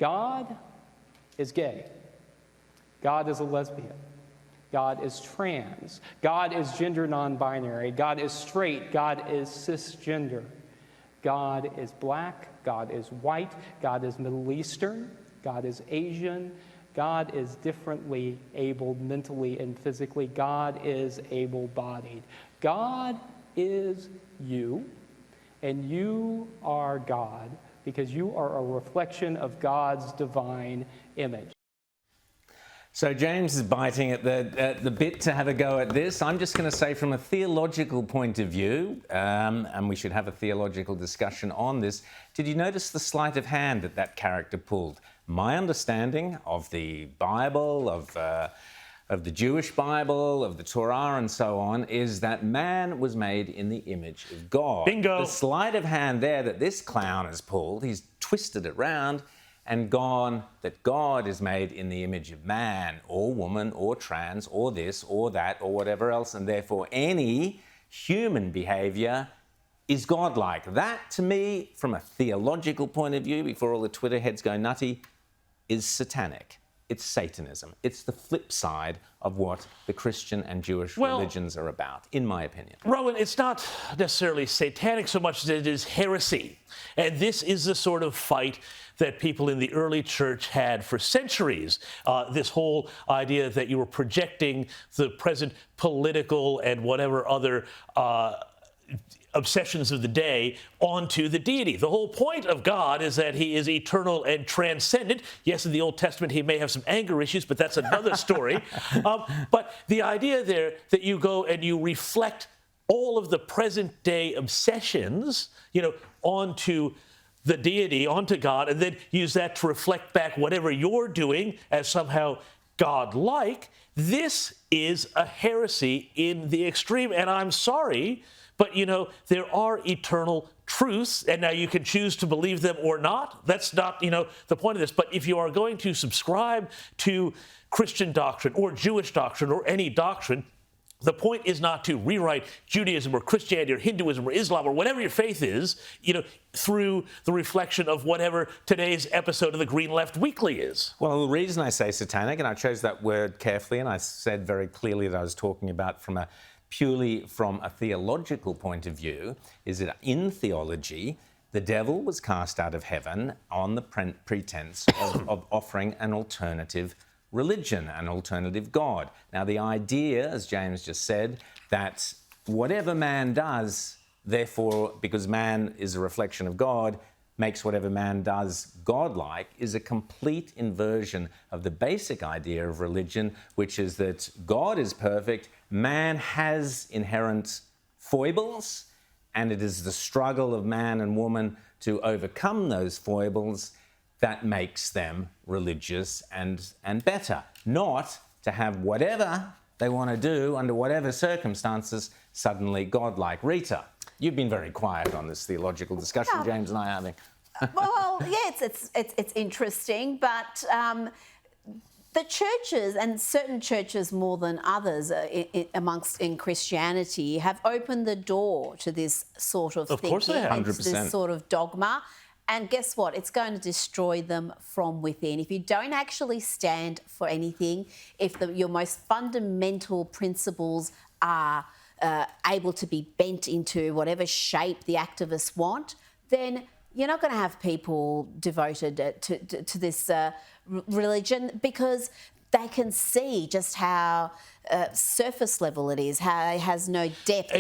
God is gay. God is a lesbian. God is trans. God is gender non-binary. God is straight. God is cisgender. God is black. God is white. God is Middle Eastern. God is Asian. God is differently abled mentally and physically. God is able-bodied. God is you, and you are God because you are a reflection of God's divine image. So James is biting at the bit to have a go at this. I'm just going to say from a theological point of view, and we should have a theological discussion on this, did you notice the sleight of hand that character pulled? My understanding of the Bible, of the Jewish Bible, of the Torah and so on, is that man was made in the image of God. Bingo! The sleight of hand there that this clown has pulled, he's twisted it round and gone that God is made in the image of man or woman or trans or this or that or whatever else, and therefore any human behaviour is godlike. That, to me, from a theological point of view, before all the Twitter heads go nutty, is satanic. It's Satanism. It's the flip side of what the Christian and Jewish religions are about, in my opinion. Rowan, it's not necessarily satanic so much as it is heresy. And this is the sort of fight that people in the early church had for centuries. This whole idea that you were projecting the present political and whatever other obsessions of the day onto the deity. The whole point of God is that he is eternal and transcendent. Yes, in the Old Testament, he may have some anger issues, but that's another story. But the idea there that you go and you reflect all of the present day obsessions, onto the deity, onto God, and then use that to reflect back whatever you're doing as somehow God-like, this is a heresy in the extreme. And I'm sorry, but, there are eternal truths, and now you can choose to believe them or not. That's not, the point of this. But if you are going to subscribe to Christian doctrine or Jewish doctrine or any doctrine, the point is not to rewrite Judaism or Christianity or Hinduism or Islam or whatever your faith is, through the reflection of whatever today's episode of the Green Left Weekly is. Well, the reason I say satanic, and I chose that word carefully, and I said very clearly that I was talking about purely from a theological point of view, is that in theology, the devil was cast out of heaven on the pretense of offering an alternative religion, an alternative God. Now, the idea, as James just said, that whatever man does, therefore, because man is a reflection of God, makes whatever man does godlike, is a complete inversion of the basic idea of religion, which is that God is perfect, man has inherent foibles, and it is the struggle of man and woman to overcome those foibles that makes them religious and better, not to have whatever they want to do under whatever circumstances suddenly godlike. Rita, you've been very quiet on this theological discussion James and I are having. Well, yes, it's interesting, but the churches, and certain churches more than others in Christianity, have opened the door to this sort of thinking. Of course they have. 100%. This sort of dogma. And guess what? It's going to destroy them from within. If you don't actually stand for anything, if your most fundamental principles are able to be bent into whatever shape the activists want, then you're not going to have people devoted to this religion, because they can see just how surface level it is, how it has no depth.